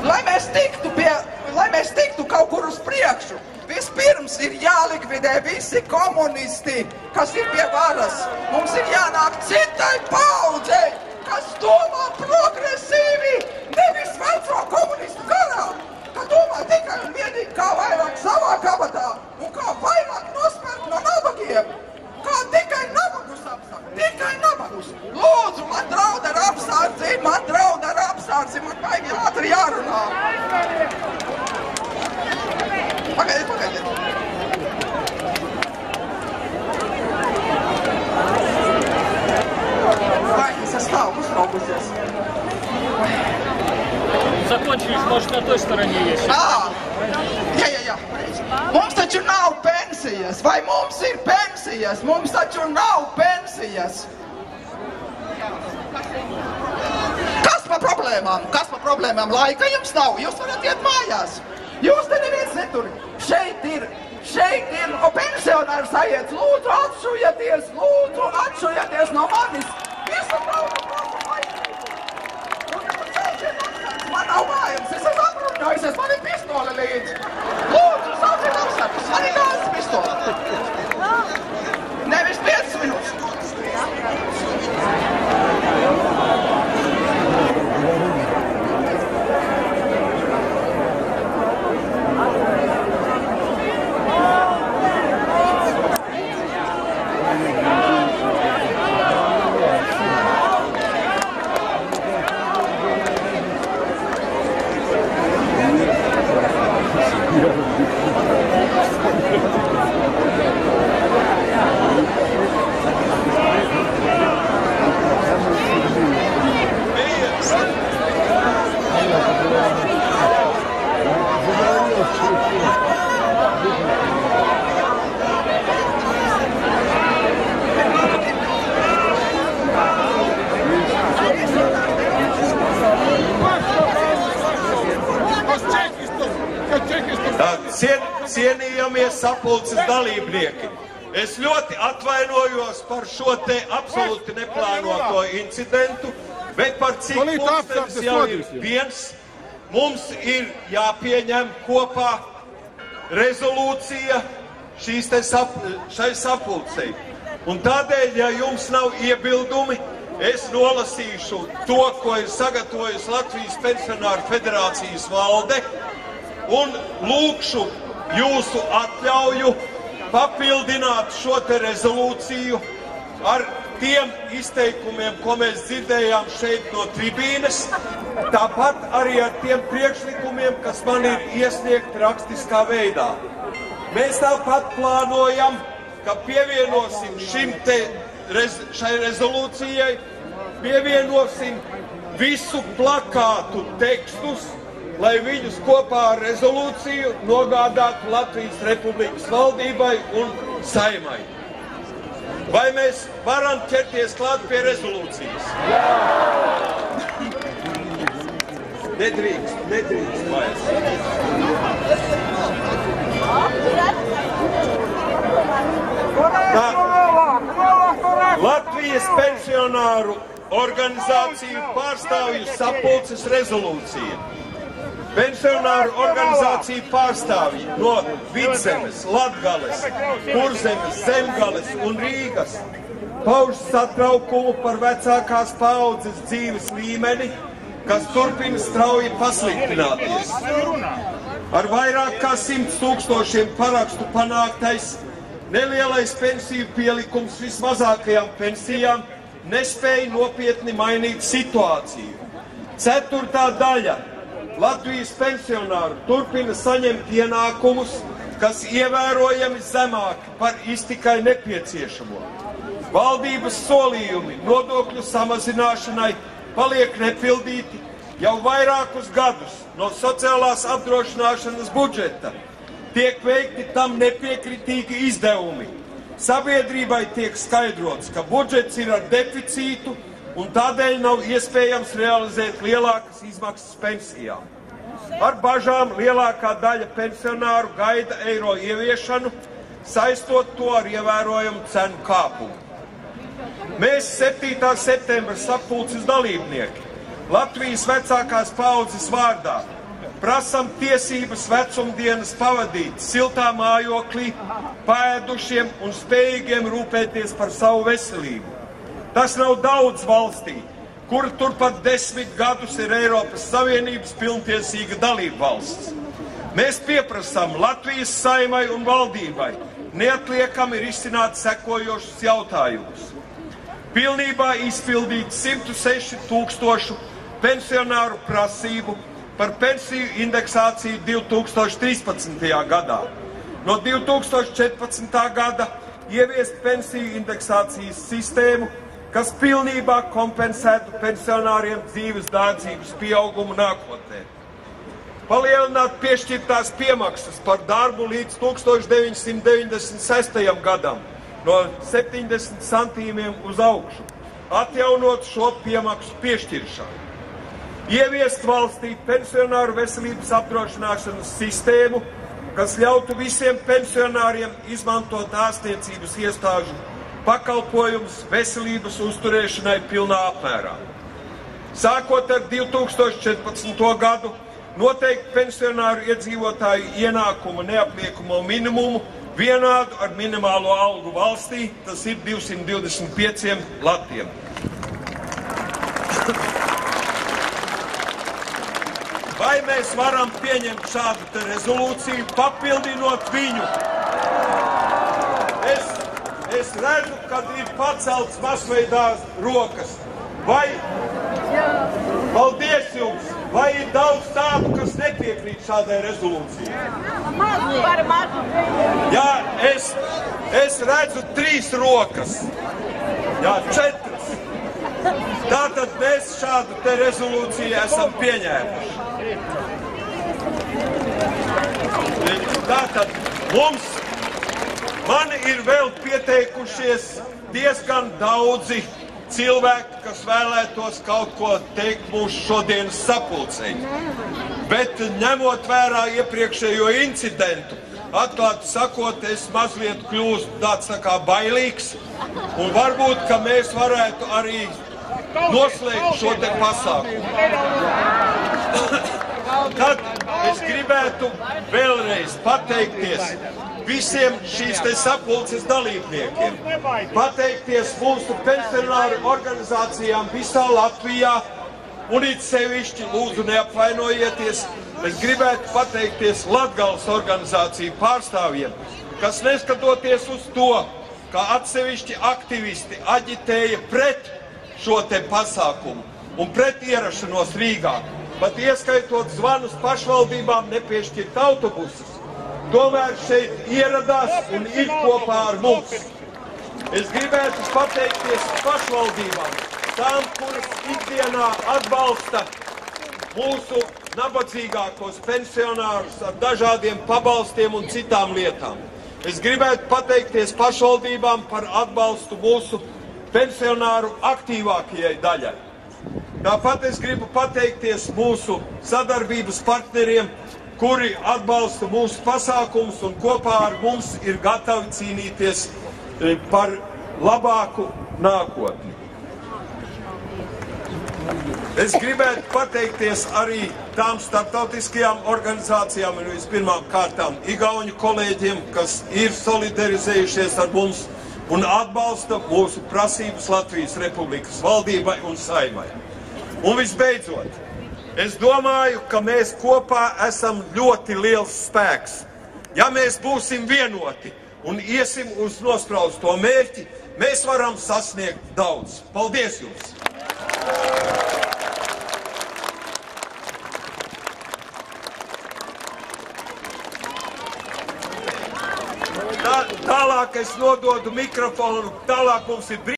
lai mēs tiktu kaut kur uz priekšu, vispirms ir jālikvidē visi komunisti, kas ir pie varas. Mums ir jānāk citai paudzei, kas domā progresīvi, nevis veco komunistu garā, ka domā tikai un vienīgi kā vairāk savā kabatā un kā vairāk nospērt no nabagiem. Kā tikai nabagus apsākt, tikai nabagus. Lūdzu, man draud ar apsārdzi, man baigi ātri jārunā. Pagaidiet. Vai, es stāvu uztraukusies. Закончились, может, на той стороне есть. Jā. Mums taču nav pensijas. Vai mums ir pensijas? Mums taču nav pensijas. Kas par problēmām? Laika jums nav. Jūs varat iet mājās. Jūs te neviens netur. Šeit ir pensionāri sajiet. Lūdzu, atšujieties no manis. Visu braucu maigi. Man nav mājums, es esmu apruņojusies, man ir pistole līdzi. Lūdzu, sauciet apsargus, man ir gāzes pistole. Nevis 5 minūtes. Cienījamies sapulces dalībnieki. Es ļoti atvainojos par šo te absolūti neplānoto incidentu, bet par cik mums jau ir viens, mums ir jāpieņem kopā rezolūcija šai sapulcei. Un tādēļ, ja jums nav iebildumi, es nolasīšu to, ko ir sagatavojusi Latvijas pensionāru federācijas valde, un lūkšu jūsu atļauju papildināt šo te rezolūciju ar tiem izteikumiem, ko mēs dzirdējām šeit no tribīnes, tāpat arī ar tiem priekšlikumiem, kas man ir iesniegti rakstiskā veidā. Mēs tāpat plānojam, ka pievienosim šai rezolūcijai, pievienosim visu plakātu tekstus, lai viņus kopā ar rezolūciju nogādātu Latvijas Republikas valdībai un Saimai. Vai mēs varam ķerties klāt pie rezolūcijas? Nedrīkst vairs. Latvijas pensionāru organizāciju pārstāvju sapulces rezolūcija. Pensionāru organizāciju pārstāvji no Vidzemes, Latgales, Kurzemes, Zemgales un Rīgas pauž satraukumu par vecākās paaudzes dzīves līmeni, kas turpina strauji pasliktināties. Ar vairāk kā 100 000 parakstu panāktais nelielais pensiju pielikums vismazākajām pensijām nespēja nopietni mainīt situāciju. 4. daļa Latvijas pensionāru turpina saņemt ienākumus, kas ievērojami zemāki par iztikai nepieciešamo. Valdības solījumi nodokļu samazināšanai paliek nepildīti jau vairākus gadus no sociālās apdrošināšanas budžeta. Tiek veikti tam nepiekritīgi izdevumi. Sabiedrībai tiek skaidrots, ka budžets ir ar deficītu un tādēļ nav iespējams realizēt lielākas izmaksas pensijām. Ar bažām lielākā daļa pensionāru gaida eiro ieviešanu, saistot to ar ievērojumu cenu kāpumu. Mēs 7. septembra sapulces dalībnieki Latvijas vecākās paaudzes vārdā Prasam tiesības vecumdienas pavadīt siltā mājoklī, paēdušiem un spējīgiem rūpēties par savu veselību. Tas nav daudz valstī, kur turpat 10 gadus ir Eiropas Savienības pilntiesīga dalība valsts. Mēs pieprasām Latvijas Saeimai un valdībai neatliekami risināt sekojošus jautājumus. Pilnībā izpildīt 106 000 pensionāru prasību par pensiju indeksāciju 2013. gadā. No 2014. gada ieviest pensiju indeksācijas sistēmu, kas pilnībā kompensētu pensionāriem dzīves dārdzības pieaugumu nākotnē. Palielināt piešķirtās piemaksas par darbu līdz 1996. gadam no 70 centīmiem uz augšu, atjaunot šo piemaksu piešķiršanu. Ieviest valstī pensionāru veselības apdrošināšanas sistēmu, kas ļautu visiem pensionāriem izmantot ārstniecības iestāžu pakalpojumus veselības uzturēšanai pilnā apmērā. Sākot ar 2014. gadu, noteikt pensionāru iedzīvotāju ienākumu neapliekamo minimumu vienādu ar minimālo algu valstī, tas ir 225 latiem. Vai mēs varam pieņemt šādu te rezolūciju, papildinot viņu? Es redzu, kad ir pacelts masveidā rokas. Vai, paldies jums, vai ir daudz tādu, kas nepiekrīt šādai rezolūcijai? Jā, es redzu 3 rokas. Jā, 4. Tātad mēs šādu te rezolūciju esam pieņēmuši. Tātad man ir vēl pieteikušies diezgan daudzi cilvēki, kas vēlētos kaut ko teikt mūsu šodienas sapulcei. Bet ņemot vērā iepriekšējo incidentu, atklāti sakot, es mazliet kļūstu tāds tā kā bailīgs, un varbūt, ka mēs varētu arī noslēgt šo te pasākumu. Tad es gribētu vēlreiz pateikties visiem šīs te sapulces dalībniekiem, pateikties mūsu pensionāru organizācijām visā Latvijā, un it sevišķi lūdzu neapvainojieties, es gribētu pateikties Latgales organizāciju pārstāvjiem, kas neskatoties uz to, ka atsevišķi aktivisti aģitēja pret šo te pasākumu un pret ierašanos Rīgā, pat ieskaitot zvanus pašvaldībām nepiešķirt autobusus, tomēr šeit ieradās un ir kopā ar mums. Es gribētu pateikties pašvaldībām, tām, kuras ikdienā atbalsta mūsu nabadzīgākos pensionārus ar dažādiem pabalstiem un citām lietām. Es gribētu pateikties pašvaldībām par atbalstu mūsu pensionāru aktīvākajai daļai. Tāpat es gribu pateikties mūsu sadarbības partneriem, kuri atbalsta mūsu pasākumus un kopā ar mums ir gatavi cīnīties par labāku nākotni. Es gribētu pateikties arī tām starptautiskajām organizācijām un vispirmām kārtām igauņu kolēģiem, kas ir solidarizējušies ar mums un atbalsta mūsu prasības Latvijas Republikas valdībai un Saeimai. Un visbeidzot, es domāju, ka mēs kopā esam ļoti liels spēks. Ja mēs būsim vienoti un iesim uz nosprausto mērķi, mēs varam sasniegt daudz. Paldies jums! Tālāk es nododu mikrofonu, tālāk mums ir